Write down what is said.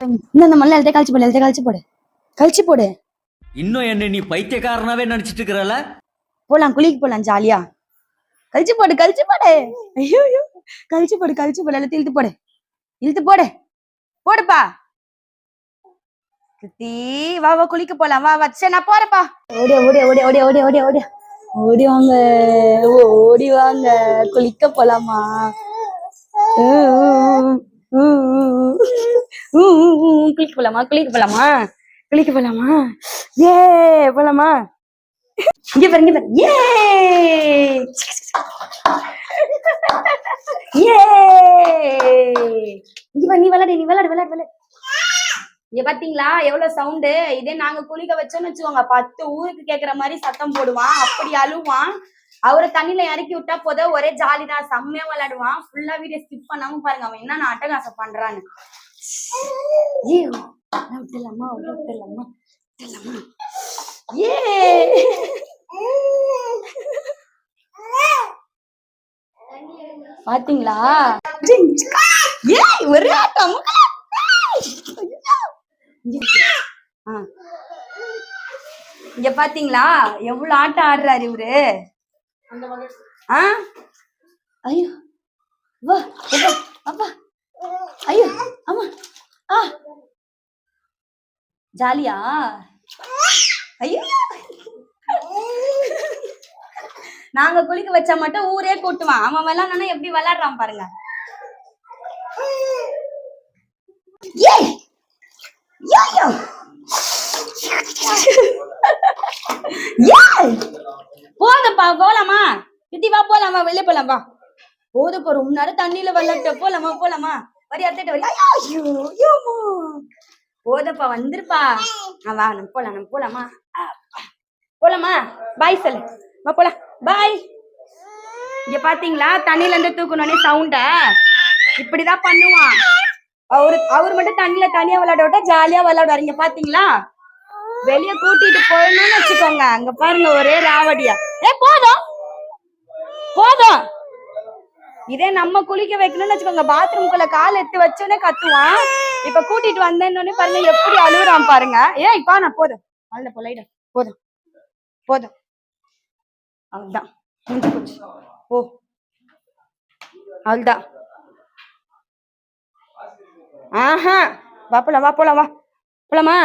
இந்த மல்ல எழுத கழிச்சு போடு, எழுத கழிச்சு போடு, கழிச்சு போடு. இன்னும் என்ன நீ பைத்தியக்காரனாவே நினைச்சிட்டு இருக்கிறல? போலாம், குளிக்கு போலாம் ஜாலியா. கழிச்சு போடு, கழிச்சு போடு. ஐயோ ஐயோ, கழிச்சு போடு, கழிச்சு போடு. எழுத்து இழுத்து போடு, இழுத்து போடு, போடுப்பா. கிருத்தி வா வா, குளிக்க போலாம், வா வா. சரி நான் போறேப்பா. ஓடியா ஓடியா ஓடியா ஓடியா ஓடியா ஓடியா ஓடியா ஓடி வாங்க, ஓடி வாங்க, குளிக்க போலாமா? குளிக்க போலாமா, குளிக்க போலாமா, குளிக்க போலாமா? ஏ போலாமா? இங்க பாரு, இங்க பாரு. ஏ ஏ இங்க பாரு, நீ விளையாடு, நீ விளையாடு, விளையாடு, விளையாடு. இங்க பாத்தீங்களா எவ்வளவு சவுண்டு? இதே நாங்க குளிக்க வச்சோம்னு வச்சுக்கோங்க, 10 ஊருக்கு கேக்குற மாதிரி சத்தம் போடுவான், அப்படி அழுவான். அவரை தண்ணியில இறக்கி விட்டா போத ஒரே ஜாலி தான், செம்மையா விளையாடுவான். ஃபுல்லா வீடியோ ஸ்கிப் பண்ணாம பாருங்க அவன் என்ன அட்டகாசம் பண்றான்னு. விட்டுலாமா, விட்டுலாமா, விட்டுலாமா. ஏ பாத்தீங்களா? ஏய் ஒரே ஆட்டம். இங்க பாத்தீங்களா எவ்வளவு ஆட்டம் ஆடுறாரு இவரு. ஐயோ வா அப்பா, ஐயோ ஆமா, ஜாலியா. ஐயோ நாங்க குளிக்க வச்சா மட்டும் ஊரே கூட்டுவான். அவன் விளையாடனா எப்படி விளையாடுறான் பாருங்க. போதப்பா, போலாமா? கிட்டி வா, போலாமா, வெளியே போலாம் வா. போத போற முன்னாடி தண்ணியில விளையாட்ட, போலாமா போலாமா? வரி அத்தட்ட வரி. ஐயோ போதப்பா, வந்துருப்பா. வா நம்ம போலாம், நம்ம போலாமா, போலாமா? பாய் சொல்லு, வா போலாம், பாய். இங்க பாத்தீங்களா தண்ணியில இருந்து தூக்கணும்னே சவுண்ட இப்படிதான் பண்ணுவான். அவர் மட்டும் தண்ணியில தனியா விளையாட விட்டா ஜாலியா விளையாடுவாரு. இங்க பாத்தீங்களா வெளிய கூட்டிட்டு போயணும்னு வச்சுக்கோங்க, அங்க பாருங்க ஒரே ராவடியா. போதும் போதும். இதே நம்ம குளிக்க வைக்கணும்னு வச்சுக்கோங்க, பாத்ரூம்குள்ள கால் எடுத்து வச்சோன்னே கத்துவான். இப்ப கூட்டிட்டு வந்தேன்னு பாருங்க எப்படி அழுகுறான் பாருங்க. இப்பா நான் போதும், அழுத போல, போதும் போதும், அவ்வளவுதான் முடிஞ்சு போச்சு. ஓ அவ்வளவுதான். வா போலாம், வா போலாம், வா போலாமா?